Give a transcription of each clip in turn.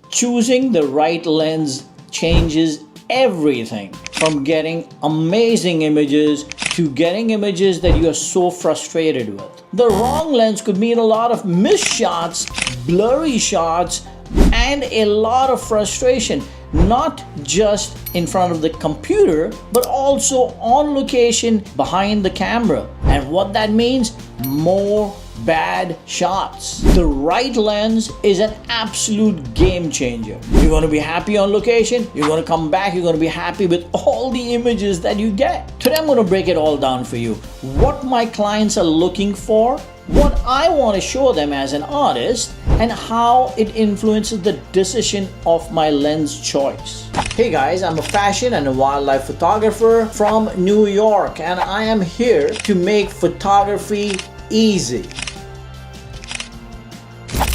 Choosing the right lens changes everything from getting amazing images to getting images that you are so frustrated with. The wrong lens could mean a lot of missed shots, blurry shots, and a lot of frustration, not just in front of the computer, but also on location behind the camera. And what that means? More bad shots. The right lens is an absolute game changer. You're going to be happy on location, you're going to come back, you're going to be happy with all the images that you get. Today I'm going to break it all down for you. What my clients are looking for, what I want to show them as an artist, and how it influences the decision of my lens choice. Hey guys, I'm a fashion and a wildlife photographer from New York, and I am here to make photography easy.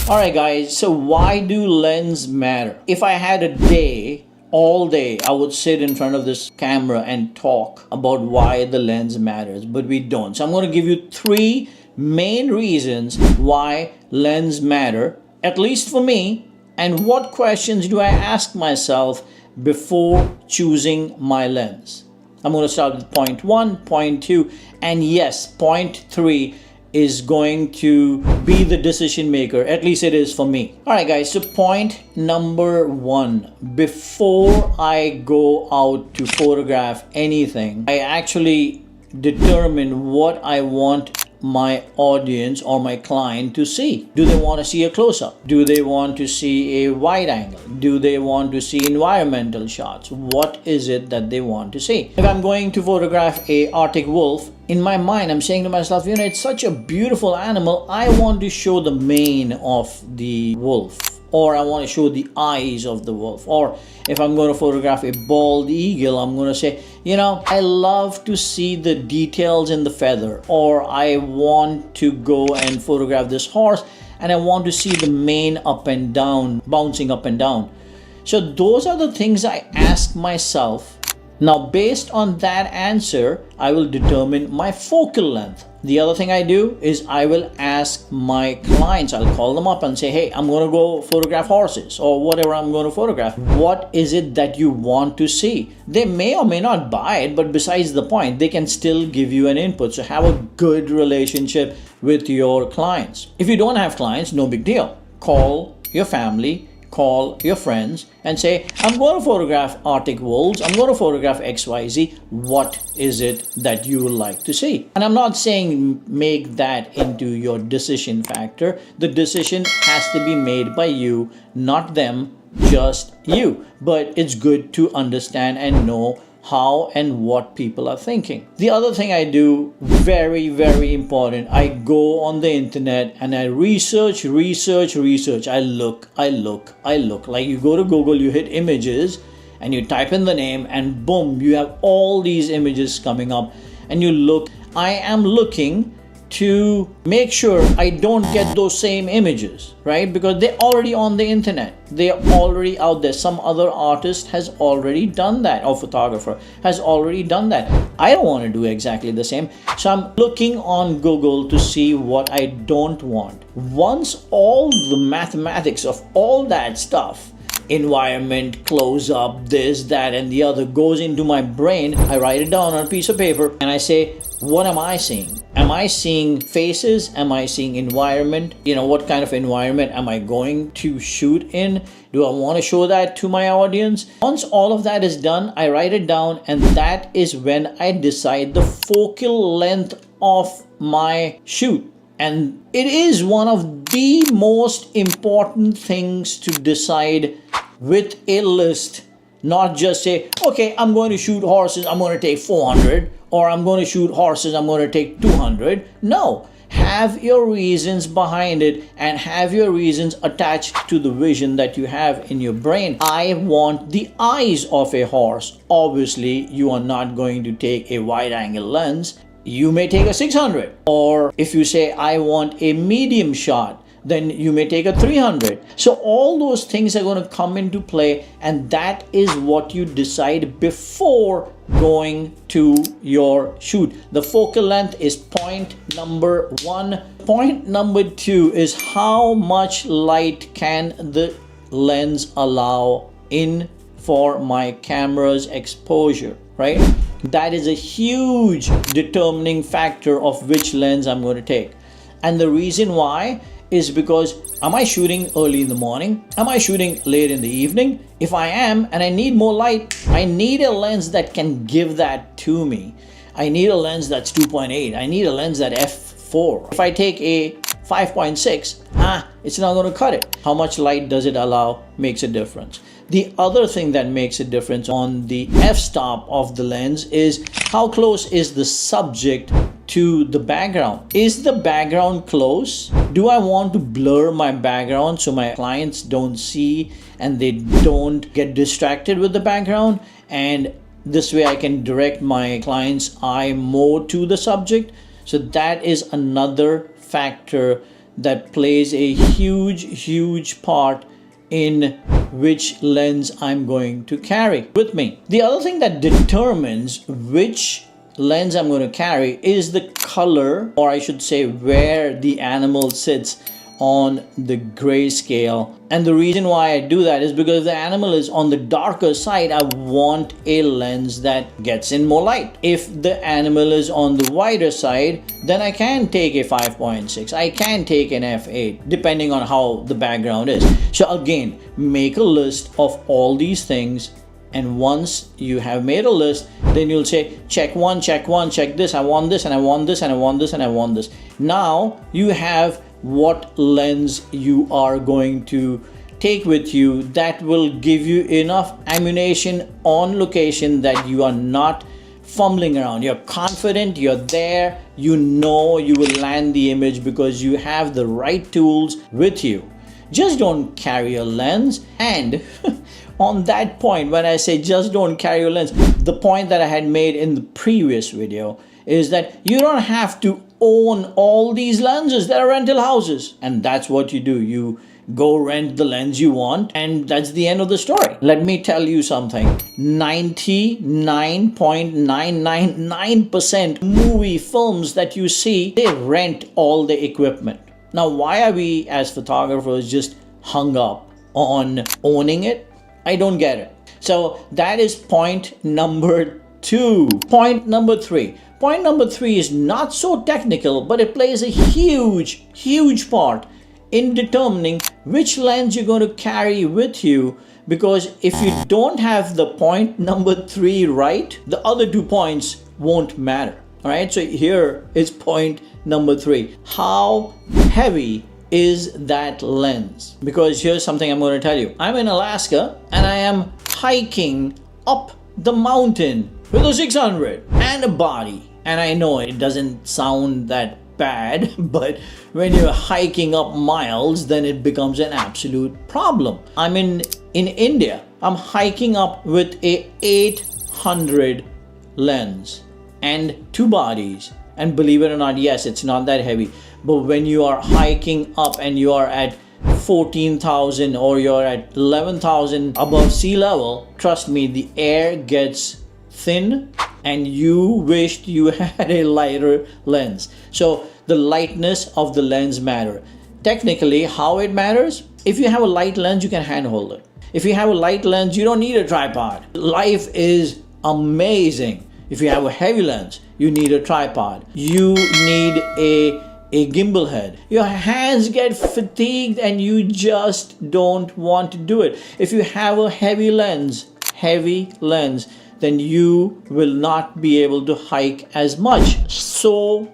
Alright guys, so why do lenses matter? If I had a day, all day, I would sit in front of this camera and talk about why the lens matters, but we don't. So I'm going to give you 3 main reasons why lens matter, at least for me, and what questions do I ask myself before choosing my lens. I'm going to start with point 1, point 2, and yes, point 3 is going to be the decision maker. At least it is for me. Alright guys, so point number 1. Before I go out to photograph anything, I actually determine what I want my audience or my client to see. Do they want to see a close-up? Do they want to see a wide angle? Do they want to see environmental shots? What is it that they want to see? If I'm going to photograph a Arctic wolf, in my mind I'm saying to myself, you know, it's such a beautiful animal, I want to show the mane of the wolf, or I want to show the eyes of the wolf. Or if I'm going to photograph a bald eagle, I'm going to say, you know, I love to see the details in the feather, or I want to go and photograph this horse and I want to see the mane up and down, bouncing up and down. So those are the things I ask myself. Now, based on that answer, I will determine my focal length. The other thing I do is I will ask my clients, I'll call them up and say, hey, I'm going to go photograph horses or whatever I'm going to photograph. What is it that you want to see? They may or may not buy it, but besides the point, they can still give you an input. So have a good relationship with your clients. If you don't have clients, no big deal. Call your family, call your friends and say, I'm going to photograph Arctic wolves, I'm going to photograph XYZ. What is it that you would like to see? And I'm not saying make that into your decision factor. The decision has to be made by you, not them, just you. But it's good to understand and know how and what people are thinking. The other thing I do, very, very important, I go on the internet and I research. I look. Like you go to Google, you hit images and you type in the name and boom, you have all these images coming up and you look. I am looking to make sure I don't get those same images, right? Because they're already on the internet. They're already out there. Some other artist has already done that, or photographer has already done that. I don't want to do exactly the same. So I'm looking on Google to see what I don't want. Once all the mathematics of all that stuff, environment, close up, this, that, and the other goes into my brain, I write it down on a piece of paper and I say, what am I seeing? Am I seeing faces? Am I seeing environment? You know, what kind of environment am I going to shoot in? Do I want to show that to my audience? Once all of that is done, I write it down, and that is when I decide the focal length of my shoot. And it is one of the most important things to decide with a list. Not just say, okay, I'm going to shoot horses, I'm going to take 400, or I'm going to shoot horses, I'm going to take 200. No, have your reasons behind it and have your reasons attached to the vision that you have in your brain. I want the eyes of a horse. Obviously, you are not going to take a wide angle lens. You may take a 600. Or if you say, I want a medium shot, then you may take a 300. So all those things are going to come into play, and that is what you decide before going to your shoot. The focal length is point number 1. Point number 2 is how much light can the lens allow in for my camera's exposure, right? That is a huge determining factor of which lens I'm going to take. And the reason why is because, am I shooting early in the morning? Am I shooting late in the evening? If I am and I need more light, I need a lens that can give that to me. I need a lens that's 2.8. I need a lens that f4. If I take a 5.6, it's not going to cut it. How much light does it allow makes a difference. The other thing that makes a difference on the f-stop of the lens is how close is the subject to the background. Is the background close? Do I want to blur my background so my clients don't see and they don't get distracted with the background? And this way I can direct my client's eye more to the subject. So that is another factor that plays a huge part in which lens I'm going to carry with me. The other thing that determines which lens I'm going to carry is the color, or I should say where the animal sits on the grayscale. And the reason why I do that is because if the animal is on the darker side, I want a lens that gets in more light. If the animal is on the wider side, then I can take a 5.6, I can take an f8, depending on how the background is. So again, make a list of all these things, and once you have made a list, then you'll say check one, check this, I want this, and I want this, and I want this, and I want this. Now you have what lens you are going to take with you that will give you enough ammunition on location that you are not fumbling around. You're confident, you're there, you know you will land the image because you have the right tools with you. Just don't carry a lens. And on that point, when I say just don't carry a lens, the point that I had made in the previous video is that you don't have to own all these lenses. There are rental houses, and that's what you do. You go rent the lens you want, and that's the end of the story. Let me tell you something. 99.999% movie films that you see, they rent all the equipment. Now, why are we as photographers just hung up on owning it? I don't get it. So that is point number 2. Point number 3. Point number 3 is not so technical, but it plays a huge part in determining which lens you're going to carry with you. Because if you don't have the point number 3 right, the other 2 points won't matter. All right, so here is point number 3. How heavy is that lens? Because here's something I'm going to tell you. I'm in Alaska and I am hiking up the mountain with a 600 and a body. And I know it doesn't sound that bad, but when you're hiking up miles, then it becomes an absolute problem. I'm in India. I'm hiking up with a 800 lens and 2 bodies. And believe it or not, yes, it's not that heavy. But when you are hiking up and you are at 14,000 or you're at 11,000 above sea level, trust me, the air gets thin and you wished you had a lighter lens. So the lightness of the lens matter. Technically, how it matters? If you have a light lens, you can handhold it. If you have a light lens, you don't need a tripod. Life is amazing. If you have a heavy lens, you need a tripod. You need a gimbal head. Your hands get fatigued and you just don't want to do it. If you have a heavy lens, then you will not be able to hike as much. So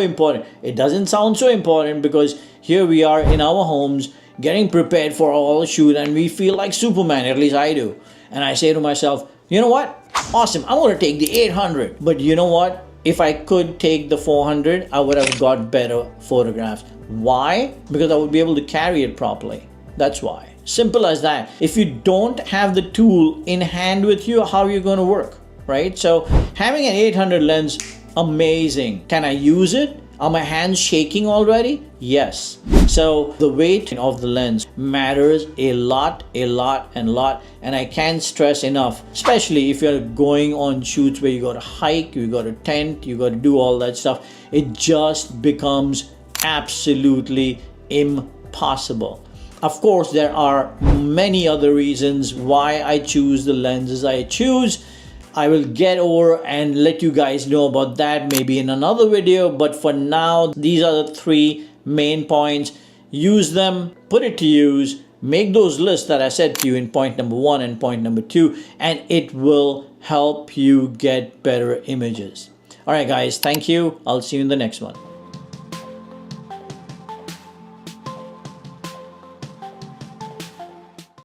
important. It doesn't sound so important because here we are in our homes getting prepared for our shoot and we feel like Superman, at least I do. And I say to myself, you know what? Awesome, I'm going to take the 800. But you know what? If I could take the 400, I would have got better photographs. Why? Because I would be able to carry it properly. That's why. Simple as that. If you don't have the tool in hand with you, how are you going to work? Right? So having an 800 lens, amazing. Can I use it? Are my hands shaking already? Yes. So the weight of the lens matters a lot. And I can't stress enough, especially if you're going on shoots where you got to hike, you got to tent, you got to do all that stuff. It just becomes absolutely impossible. Of course, there are many other reasons why I choose the lenses I choose. I will get over and let you guys know about that maybe in another video. But for now, these are the three main points. Use them, put it to use, make those lists that I said to you in point number 1 and point number 2, and it will help you get better images. All right, guys, thank you. I'll see you in the next one.